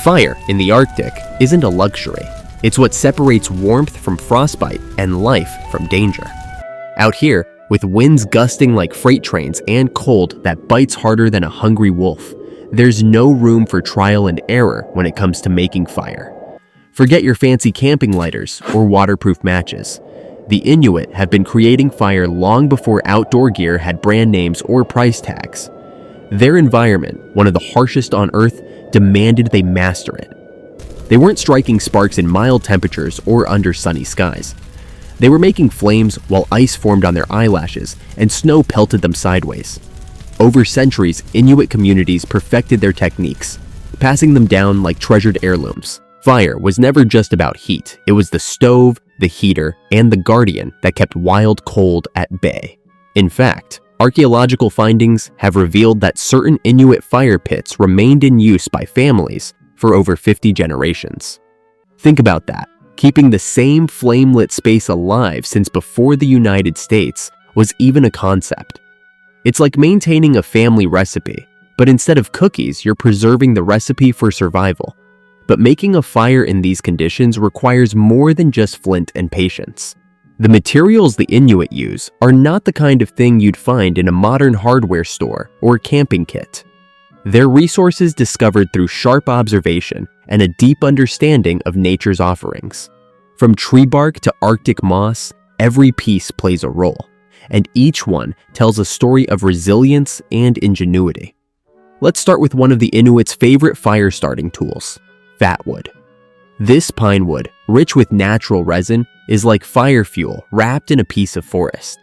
Fire in the Arctic isn't a luxury. It's what separates warmth from frostbite and life from danger. Out here, with winds gusting like freight trains and cold that bites harder than a hungry wolf, there's no room for trial and error when it comes to making fire. Forget your fancy camping lighters or waterproof matches. The Inuit have been creating fire long before outdoor gear had brand names or price tags. Their environment, one of the harshest on Earth, demanded they master it. They weren't striking sparks in mild temperatures or under sunny skies. They were making flames while ice formed on their eyelashes and snow pelted them sideways. Over centuries, Inuit communities perfected their techniques, passing them down like treasured heirlooms. Fire was never just about heat. It was the stove, the heater, and the guardian that kept wild cold at bay. In fact, archaeological findings have revealed that certain Inuit fire pits remained in use by families for over 50 generations. Think about that. Keeping the same flame-lit space alive since before the United States was even a concept. It's like maintaining a family recipe, but instead of cookies, you're preserving the recipe for survival. But making a fire in these conditions requires more than just flint and patience. The materials the Inuit use are not the kind of thing you'd find in a modern hardware store or camping kit. They're resources discovered through sharp observation and a deep understanding of nature's offerings. From tree bark to Arctic moss, every piece plays a role, and each one tells a story of resilience and ingenuity. Let's start with one of the Inuits' favorite fire-starting tools, fatwood. This pine wood, rich with natural resin, is like fire fuel wrapped in a piece of forest.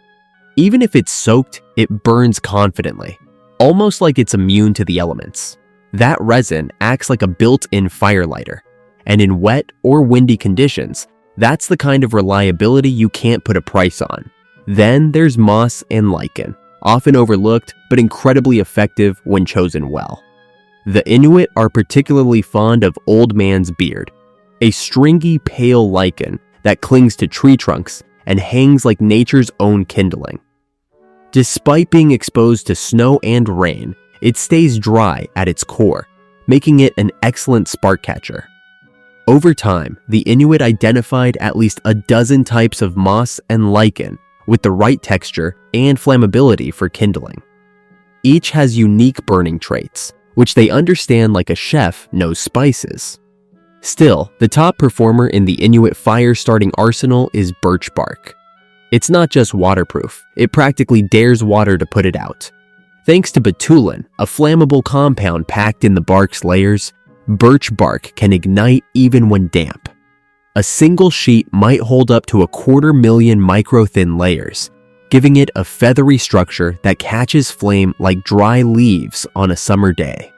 Even if it's soaked, it burns confidently, almost like it's immune to the elements. That resin acts like a built-in firelighter, and in wet or windy conditions, that's the kind of reliability you can't put a price on. Then there's moss and lichen, often overlooked but incredibly effective when chosen well. The Inuit are particularly fond of old man's beard, a stringy pale lichen that clings to tree trunks and hangs like nature's own kindling. Despite being exposed to snow and rain, it stays dry at its core, making it an excellent spark catcher. Over time, the Inuit identified at least a dozen types of moss and lichen with the right texture and flammability for kindling. Each has unique burning traits, which they understand like a chef knows spices. Still, the top performer in the Inuit fire-starting arsenal is birch bark. It's not just waterproof, it practically dares water to put it out. Thanks to betulin, a flammable compound packed in the bark's layers, birch bark can ignite even when damp. A single sheet might hold up to 250,000 micro-thin layers, giving it a feathery structure that catches flame like dry leaves on a summer day.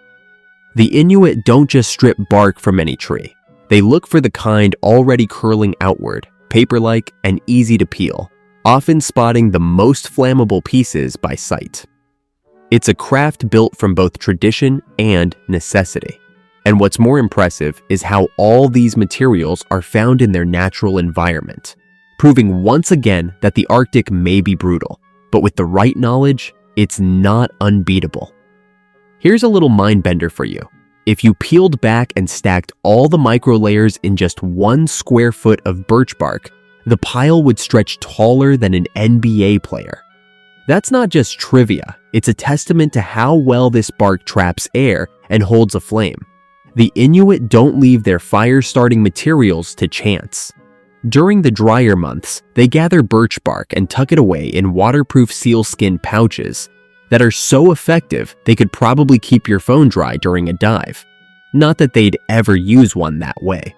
The Inuit don't just strip bark from any tree. They look for the kind already curling outward, paper-like and easy to peel, often spotting the most flammable pieces by sight. It's a craft built from both tradition and necessity. And what's more impressive is how all these materials are found in their natural environment, proving once again that the Arctic may be brutal, but with the right knowledge, it's not unbeatable. Here's a little mind bender for you. If you peeled back and stacked all the micro layers in just 1 square foot of birch bark, the pile would stretch taller than an NBA player. That's not just trivia, it's a testament to how well this bark traps air and holds a flame. The Inuit don't leave their fire-starting materials to chance. During the drier months, they gather birch bark and tuck it away in waterproof sealskin pouches that are so effective they could probably keep your phone dry during a dive. Not that they'd ever use one that way.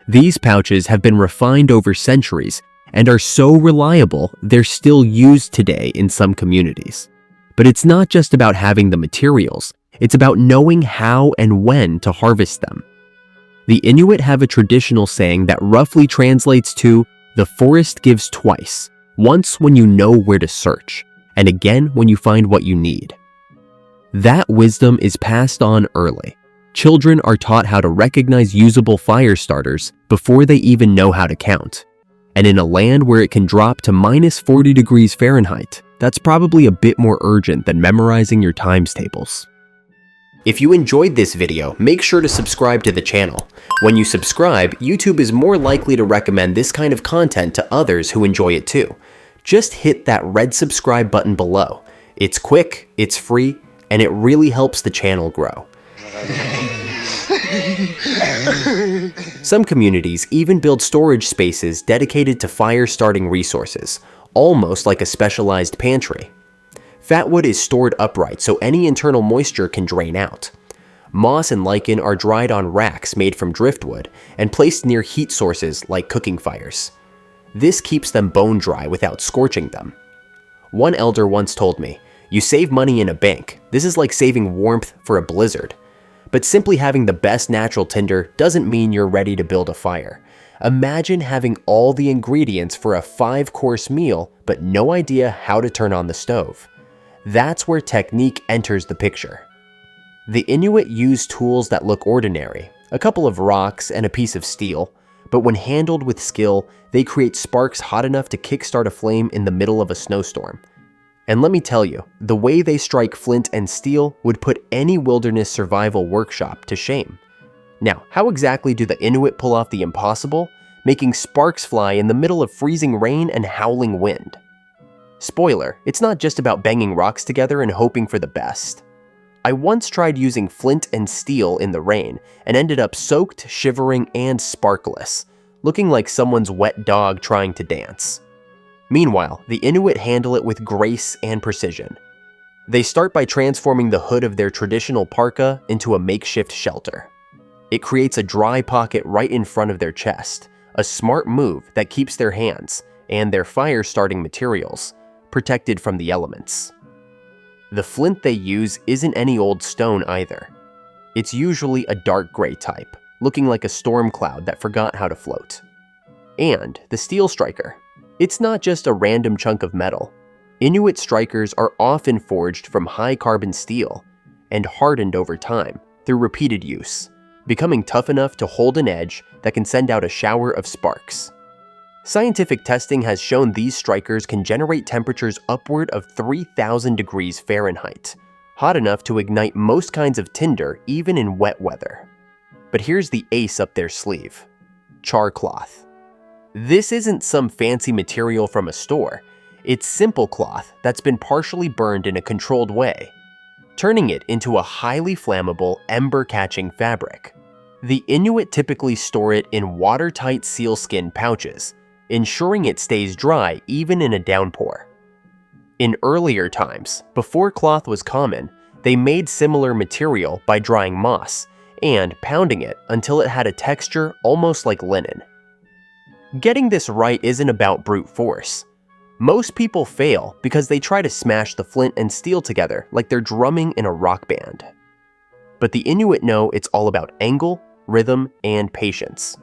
These pouches have been refined over centuries and are so reliable they're still used today in some communities. But it's not just about having the materials, it's about knowing how and when to harvest them. The Inuit have a traditional saying that roughly translates to, "The forest gives twice, once when you know where to search, and again when you find what you need." That wisdom is passed on early. Children are taught how to recognize usable fire starters before they even know how to count. And in a land where it can drop to -40 degrees Fahrenheit, that's probably a bit more urgent than memorizing your times tables. If you enjoyed this video, make sure to subscribe to the channel. When you subscribe, YouTube is more likely to recommend this kind of content to others who enjoy it too. Just hit that red subscribe button below. It's quick, it's free, and it really helps the channel grow. Some communities even build storage spaces dedicated to fire-starting resources, almost like a specialized pantry. Fatwood is stored upright so any internal moisture can drain out. Moss and lichen are dried on racks made from driftwood and placed near heat sources like cooking fires. This keeps them bone dry without scorching them. One elder once told me, "You save money in a bank. This is like saving warmth for a blizzard." But simply having the best natural tinder doesn't mean you're ready to build a fire. Imagine having all the ingredients for a 5-course meal, but no idea how to turn on the stove. That's where technique enters the picture. The Inuit use tools that look ordinary, a couple of rocks and a piece of steel, but when handled with skill, they create sparks hot enough to kickstart a flame in the middle of a snowstorm. And let me tell you, the way they strike flint and steel would put any wilderness survival workshop to shame. Now, how exactly do the Inuit pull off the impossible, making sparks fly in the middle of freezing rain and howling wind? Spoiler, it's not just about banging rocks together and hoping for the best. I once tried using flint and steel in the rain and ended up soaked, shivering, and sparkless, looking like someone's wet dog trying to dance. Meanwhile, the Inuit handle it with grace and precision. They start by transforming the hood of their traditional parka into a makeshift shelter. It creates a dry pocket right in front of their chest, a smart move that keeps their hands and their fire-starting materials protected from the elements. The flint they use isn't any old stone either. It's usually a dark gray type, looking like a storm cloud that forgot how to float. And the steel striker. It's not just a random chunk of metal. Inuit strikers are often forged from high-carbon steel and hardened over time through repeated use, becoming tough enough to hold an edge that can send out a shower of sparks. Scientific testing has shown these strikers can generate temperatures upward of 3,000 degrees Fahrenheit, hot enough to ignite most kinds of tinder even in wet weather. But here's the ace up their sleeve: char cloth. This isn't some fancy material from a store. It's simple cloth that's been partially burned in a controlled way, turning it into a highly flammable, ember-catching fabric. The Inuit typically store it in watertight sealskin pouches, ensuring it stays dry even in a downpour. In earlier times, before cloth was common, they made similar material by drying moss and pounding it until it had a texture almost like linen. Getting this right isn't about brute force. Most people fail because they try to smash the flint and steel together like they're drumming in a rock band. But the Inuit know it's all about angle, rhythm, and patience.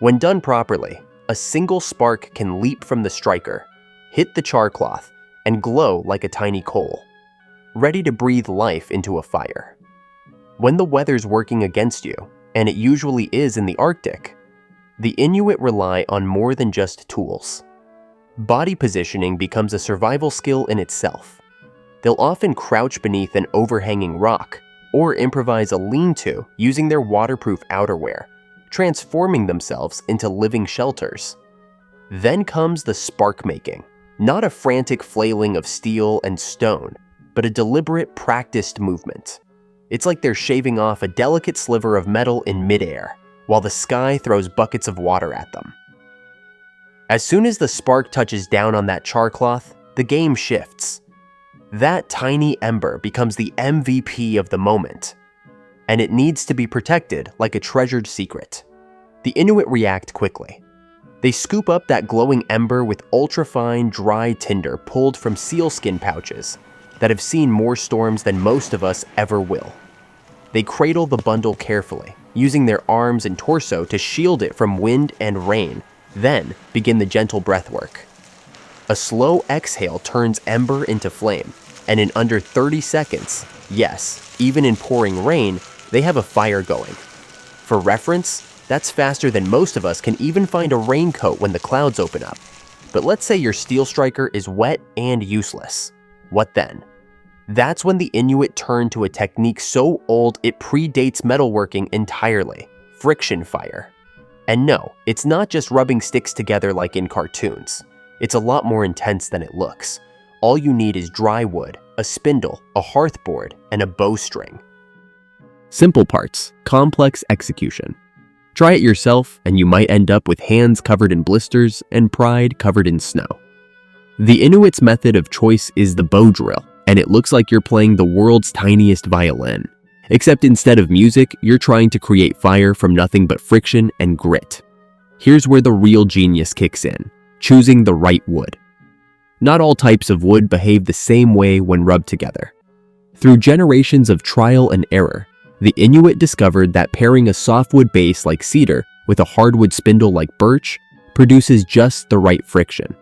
When done properly, a single spark can leap from the striker, hit the char cloth, and glow like a tiny coal, ready to breathe life into a fire. When the weather's working against you, and it usually is in the Arctic, the Inuit rely on more than just tools. Body positioning becomes a survival skill in itself. They'll often crouch beneath an overhanging rock, or improvise a lean-to using their waterproof outerwear, transforming themselves into living shelters. Then comes the spark making, not a frantic flailing of steel and stone, but a deliberate, practiced movement. It's like they're shaving off a delicate sliver of metal in midair, while the sky throws buckets of water at them. As soon as the spark touches down on that char cloth, the game shifts. That tiny ember becomes the MVP of the moment, and it needs to be protected like a treasured secret. The Inuit react quickly. They scoop up that glowing ember with ultrafine, dry tinder pulled from sealskin pouches that have seen more storms than most of us ever will. They cradle the bundle carefully, using their arms and torso to shield it from wind and rain, then begin the gentle breathwork. A slow exhale turns ember into flame, and in under 30 seconds, yes, even in pouring rain, they have a fire going. For reference, that's faster than most of us can even find a raincoat when the clouds open up. But let's say your steel striker is wet and useless. What then? That's when the Inuit turned to a technique so old it predates metalworking entirely: friction fire. And no, it's not just rubbing sticks together like in cartoons. It's a lot more intense than it looks. All you need is dry wood, a spindle, a hearth board, and a bowstring. Simple parts, complex execution. Try it yourself and you might end up with hands covered in blisters and pride covered in snow. The Inuit's method of choice is the bow drill, and it looks like you're playing the world's tiniest violin. Except instead of music, you're trying to create fire from nothing but friction and grit. Here's where the real genius kicks in: choosing the right wood. Not all types of wood behave the same way when rubbed together. Through generations of trial and error, the Inuit discovered that pairing a softwood base like cedar with a hardwood spindle like birch produces just the right friction.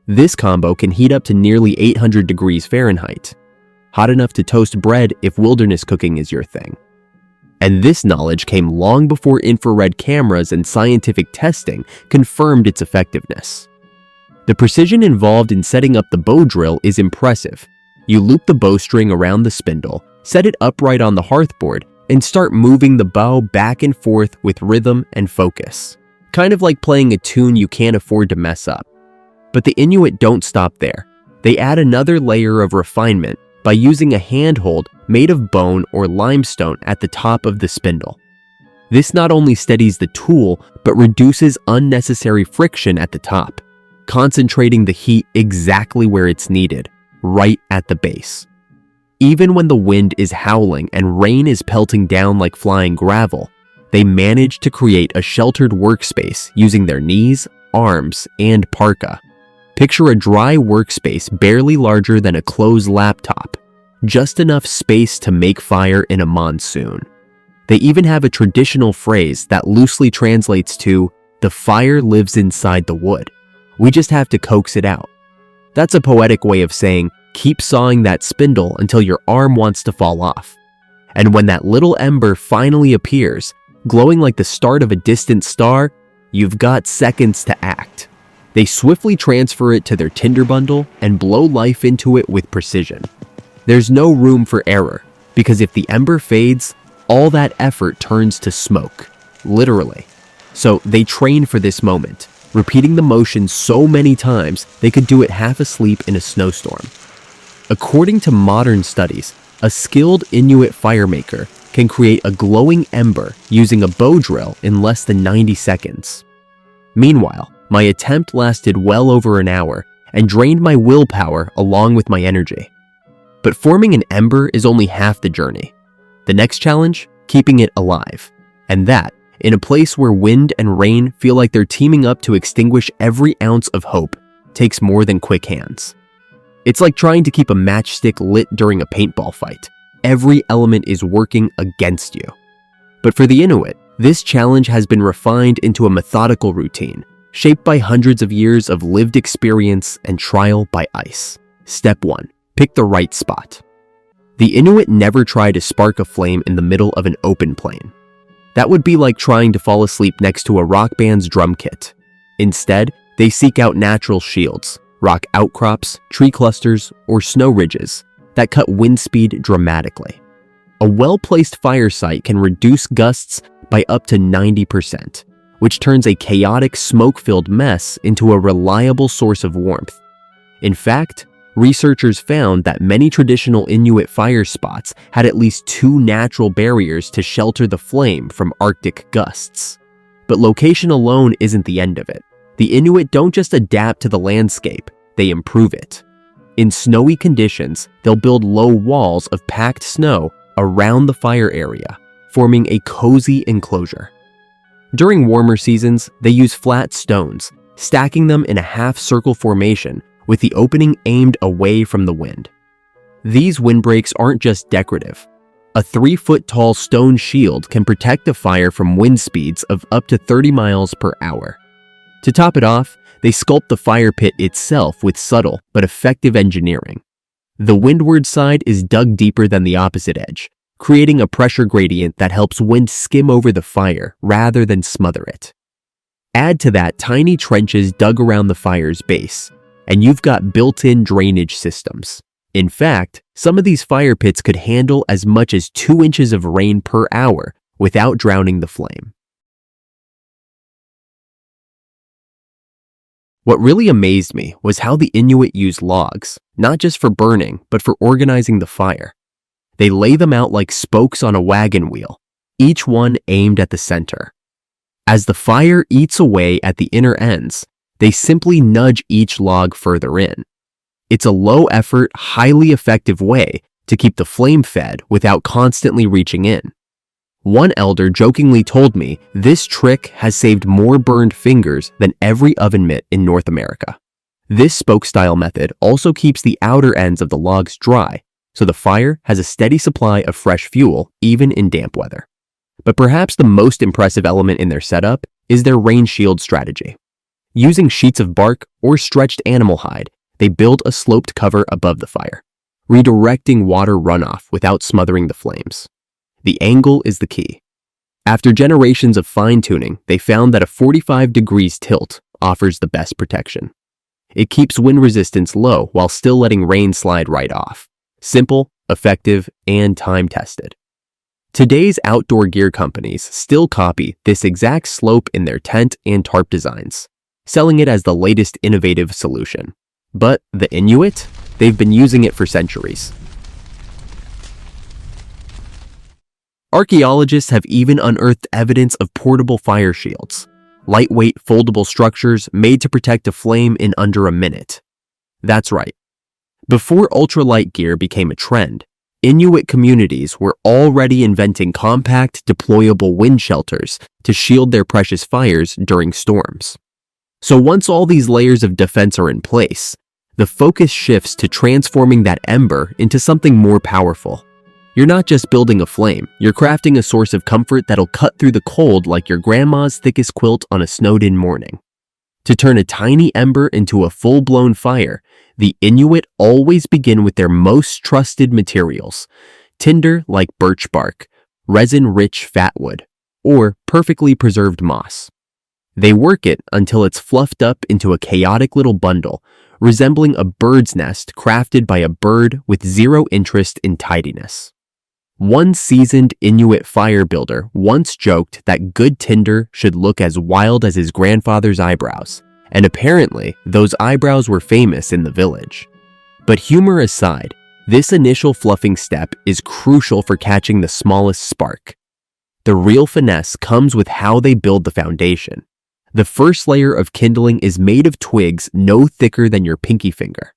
This combo can heat up to nearly 800 degrees Fahrenheit, hot enough to toast bread if wilderness cooking is your thing. And this knowledge came long before infrared cameras and scientific testing confirmed its effectiveness. The precision involved in setting up the bow drill is impressive. You loop the bowstring around the spindle, set it upright on the hearthboard, and start moving the bow back and forth with rhythm and focus. Kind of like playing a tune you can't afford to mess up. But the Inuit don't stop there. They add another layer of refinement by using a handhold made of bone or limestone at the top of the spindle. This not only steadies the tool, but reduces unnecessary friction at the top, concentrating the heat exactly where it's needed, right at the base. Even when the wind is howling and rain is pelting down like flying gravel, they manage to create a sheltered workspace using their knees, arms, and parka. Picture a dry workspace barely larger than a closed laptop, just enough space to make fire in a monsoon. They even have a traditional phrase that loosely translates to, "The fire lives inside the wood. We just have to coax it out." That's a poetic way of saying, keep sawing that spindle until your arm wants to fall off. And when that little ember finally appears, glowing like the start of a distant star, you've got seconds to act. They swiftly transfer it to their tinder bundle and blow life into it with precision. There's no room for error, because if the ember fades, all that effort turns to smoke, literally. So they train for this moment, repeating the motion so many times they could do it half asleep in a snowstorm. According to modern studies, a skilled Inuit firemaker can create a glowing ember using a bow drill in less than 90 seconds. Meanwhile, my attempt lasted well over an hour and drained my willpower along with my energy. But forming an ember is only half the journey. The next challenge? Keeping it alive. And that, in a place where wind and rain feel like they're teaming up to extinguish every ounce of hope, takes more than quick hands. It's like trying to keep a matchstick lit during a paintball fight. Every element is working against you. But for the Inuit, this challenge has been refined into a methodical routine, shaped by hundreds of years of lived experience and trial by ice. Step 1. Pick the right spot. The Inuit never try to spark a flame in the middle of an open plain. That would be like trying to fall asleep next to a rock band's drum kit. Instead, they seek out natural shields, rock outcrops, tree clusters, or snow ridges that cut wind speed dramatically. A well-placed fire site can reduce gusts by up to 90%, which turns a chaotic smoke-filled mess into a reliable source of warmth. In fact, researchers found that many traditional Inuit fire spots had at least 2 natural barriers to shelter the flame from Arctic gusts. But location alone isn't the end of it. The Inuit don't just adapt to the landscape, they improve it. In snowy conditions, they'll build low walls of packed snow around the fire area, forming a cozy enclosure. During warmer seasons, they use flat stones, stacking them in a half-circle formation with the opening aimed away from the wind. These windbreaks aren't just decorative. A 3-foot-tall stone shield can protect the fire from wind speeds of up to 30 miles per hour. To top it off, they sculpt the fire pit itself with subtle but effective engineering. The windward side is dug deeper than the opposite edge, creating a pressure gradient that helps wind skim over the fire rather than smother it. Add to that tiny trenches dug around the fire's base, and you've got built-in drainage systems. In fact, some of these fire pits could handle as much as 2 inches of rain per hour without drowning the flame. What really amazed me was how the Inuit use logs, not just for burning, but for organizing the fire. They lay them out like spokes on a wagon wheel, each one aimed at the center. As the fire eats away at the inner ends, they simply nudge each log further in. It's a low-effort, highly effective way to keep the flame fed without constantly reaching in. One elder jokingly told me this trick has saved more burned fingers than every oven mitt in North America. This spoke-style method also keeps the outer ends of the logs dry, so the fire has a steady supply of fresh fuel even in damp weather. But perhaps the most impressive element in their setup is their rain shield strategy. Using sheets of bark or stretched animal hide, they build a sloped cover above the fire, redirecting water runoff without smothering the flames. The angle is the key. After generations of fine-tuning, they found that a 45 degrees tilt offers the best protection. It keeps wind resistance low while still letting rain slide right off. Simple, effective, and time-tested. Today's outdoor gear companies still copy this exact slope in their tent and tarp designs, selling it as the latest innovative solution. But the Inuit? They've been using it for centuries. Archaeologists have even unearthed evidence of portable fire shields, lightweight foldable structures made to protect a flame in under a minute. That's right. Before ultralight gear became a trend, Inuit communities were already inventing compact, deployable wind shelters to shield their precious fires during storms. So once all these layers of defense are in place, the focus shifts to transforming that ember into something more powerful. You're not just building a flame, you're crafting a source of comfort that'll cut through the cold like your grandma's thickest quilt on a snowed-in morning. To turn a tiny ember into a full-blown fire, the Inuit always begin with their most trusted materials: tinder like birch bark, resin-rich fatwood, or perfectly preserved moss. They work it until it's fluffed up into a chaotic little bundle, resembling a bird's nest crafted by a bird with zero interest in tidiness. One seasoned Inuit fire builder once joked that good tinder should look as wild as his grandfather's eyebrows, and apparently those eyebrows were famous in the village. But humor aside, this initial fluffing step is crucial for catching the smallest spark. The real finesse comes with how they build the foundation. The first layer of kindling is made of twigs no thicker than your pinky finger.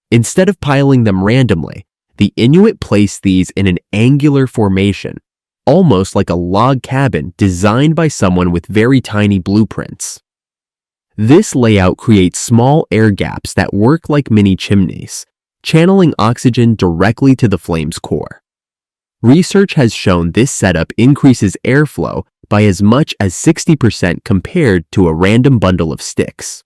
Instead of piling them randomly, the Inuit place these in an angular formation, almost like a log cabin designed by someone with very tiny blueprints. This layout creates small air gaps that work like mini chimneys, channeling oxygen directly to the flame's core. Research has shown this setup increases airflow by as much as 60% compared to a random bundle of sticks.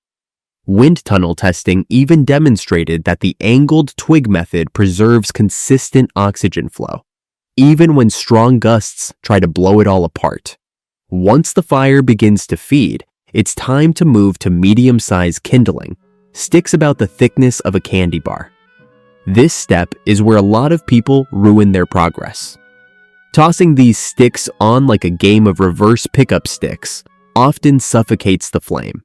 Wind tunnel testing even demonstrated that the angled twig method preserves consistent oxygen flow, even when strong gusts try to blow it all apart. Once the fire begins to feed, it's time to move to medium-sized kindling, sticks about the thickness of a candy bar. This step is where a lot of people ruin their progress. Tossing these sticks on like a game of reverse pickup sticks often suffocates the flame.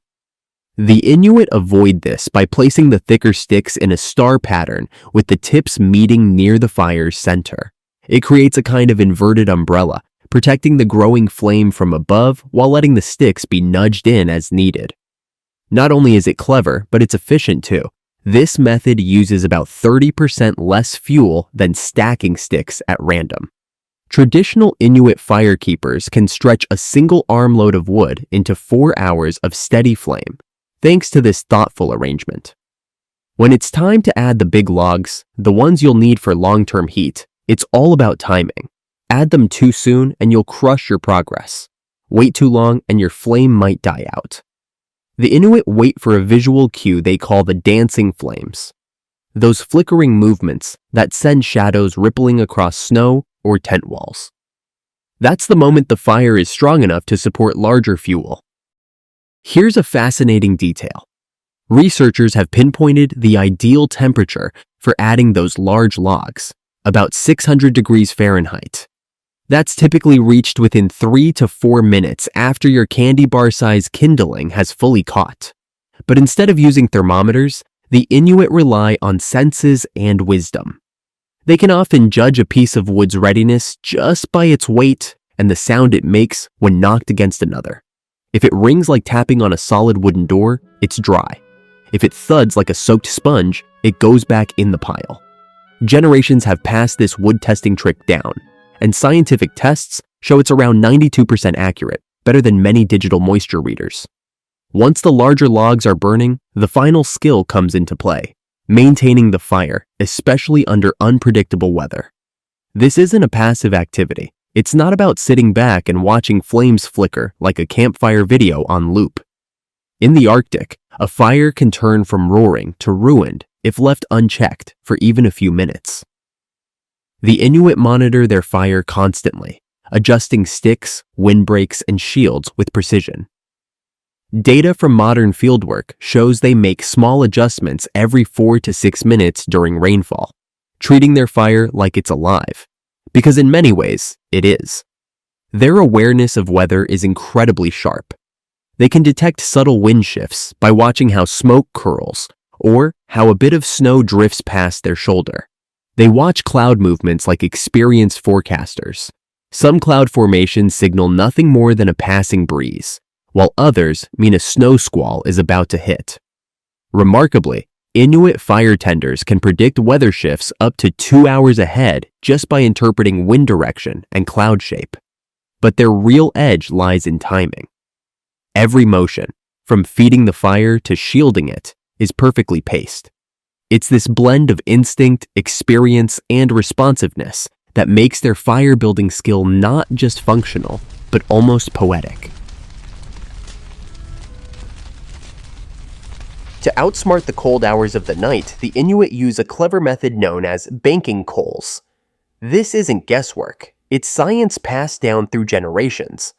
The Inuit avoid this by placing the thicker sticks in a star pattern with the tips meeting near the fire's center. It creates a kind of inverted umbrella, protecting the growing flame from above while letting the sticks be nudged in as needed. Not only is it clever, but it's efficient too. This method uses about 30% less fuel than stacking sticks at random. Traditional Inuit firekeepers can stretch a single armload of wood into 4 hours of steady flame, thanks to this thoughtful arrangement. When it's time to add the big logs, the ones you'll need for long-term heat, it's all about timing. Add them too soon and you'll crush your progress. Wait too long and your flame might die out. The Inuit wait for a visual cue they call the dancing flames. Those flickering movements that send shadows rippling across snow or tent walls. That's the moment the fire is strong enough to support larger fuel. Here's a fascinating detail. Researchers have pinpointed the ideal temperature for adding those large logs, about 600 degrees Fahrenheit. That's typically reached within 3 to 4 minutes after your candy bar-size kindling has fully caught. But instead of using thermometers, the Inuit rely on senses and wisdom. They can often judge a piece of wood's readiness just by its weight and the sound it makes when knocked against another. If it rings like tapping on a solid wooden door, it's dry. If it thuds like a soaked sponge, it goes back in the pile. Generations have passed this wood testing trick down, and scientific tests show it's around 92% accurate, better than many digital moisture readers. Once the larger logs are burning, the final skill comes into play: maintaining the fire, especially under unpredictable weather. This isn't a passive activity. It's not about sitting back and watching flames flicker like a campfire video on loop. In the Arctic, a fire can turn from roaring to ruined if left unchecked for even a few minutes. The Inuit monitor their fire constantly, adjusting sticks, windbreaks, and shields with precision. Data from modern fieldwork shows they make small adjustments every 4 to 6 minutes during rainfall, treating their fire like it's alive, because in many ways, it is. Their awareness of weather is incredibly sharp. They can detect subtle wind shifts by watching how smoke curls or how a bit of snow drifts past their shoulder. They watch cloud movements like experienced forecasters. Some cloud formations signal nothing more than a passing breeze, while others mean a snow squall is about to hit. Remarkably, Inuit fire tenders can predict weather shifts up to 2 hours ahead just by interpreting wind direction and cloud shape. But their real edge lies in timing. Every motion, from feeding the fire to shielding it, is perfectly paced. It's this blend of instinct, experience, and responsiveness that makes their fire-building skill not just functional, but almost poetic. To outsmart the cold hours of the night, the Inuit use a clever method known as banking coals. This isn't guesswork, it's science passed down through generations.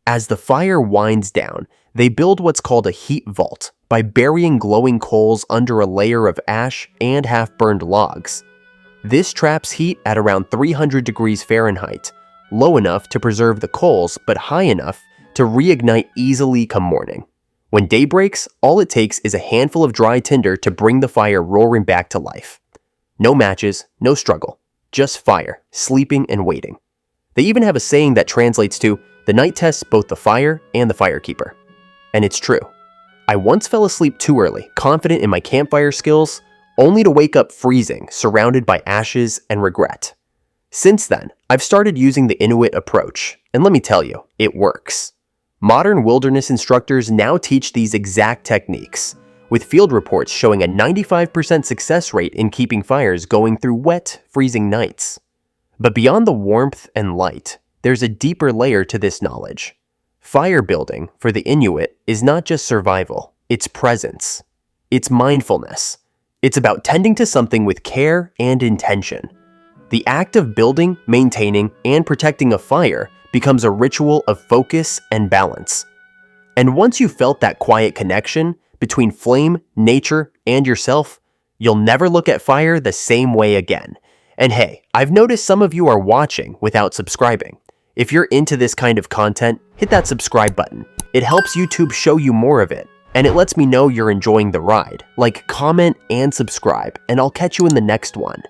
As the fire winds down, they build what's called a heat vault by burying glowing coals under a layer of ash and half-burned logs. This traps heat at around 300 degrees Fahrenheit, low enough to preserve the coals but high enough to reignite easily come morning. When day breaks, all it takes is a handful of dry tinder to bring the fire roaring back to life. No matches, no struggle, just fire, sleeping and waiting. They even have a saying that translates to, "The night tests both the fire and the firekeeper." And it's true. I once fell asleep too early, confident in my campfire skills, only to wake up freezing, surrounded by ashes and regret. Since then, I've started using the Inuit approach, and let me tell you, it works. Modern wilderness instructors now teach these exact techniques, with field reports showing a 95% success rate in keeping fires going through wet, freezing nights. But beyond the warmth and light, there's a deeper layer to this knowledge. Fire building, for the Inuit, is not just survival, it's presence. It's mindfulness. It's about tending to something with care and intention. The act of building, maintaining, and protecting a fire becomes a ritual of focus and balance. And once you've felt that quiet connection between flame, nature, and yourself, you'll never look at fire the same way again. And hey, I've noticed some of you are watching without subscribing. If you're into this kind of content, hit that subscribe button. It helps YouTube show you more of it, and it lets me know you're enjoying the ride. Like, comment, and subscribe, and I'll catch you in the next one.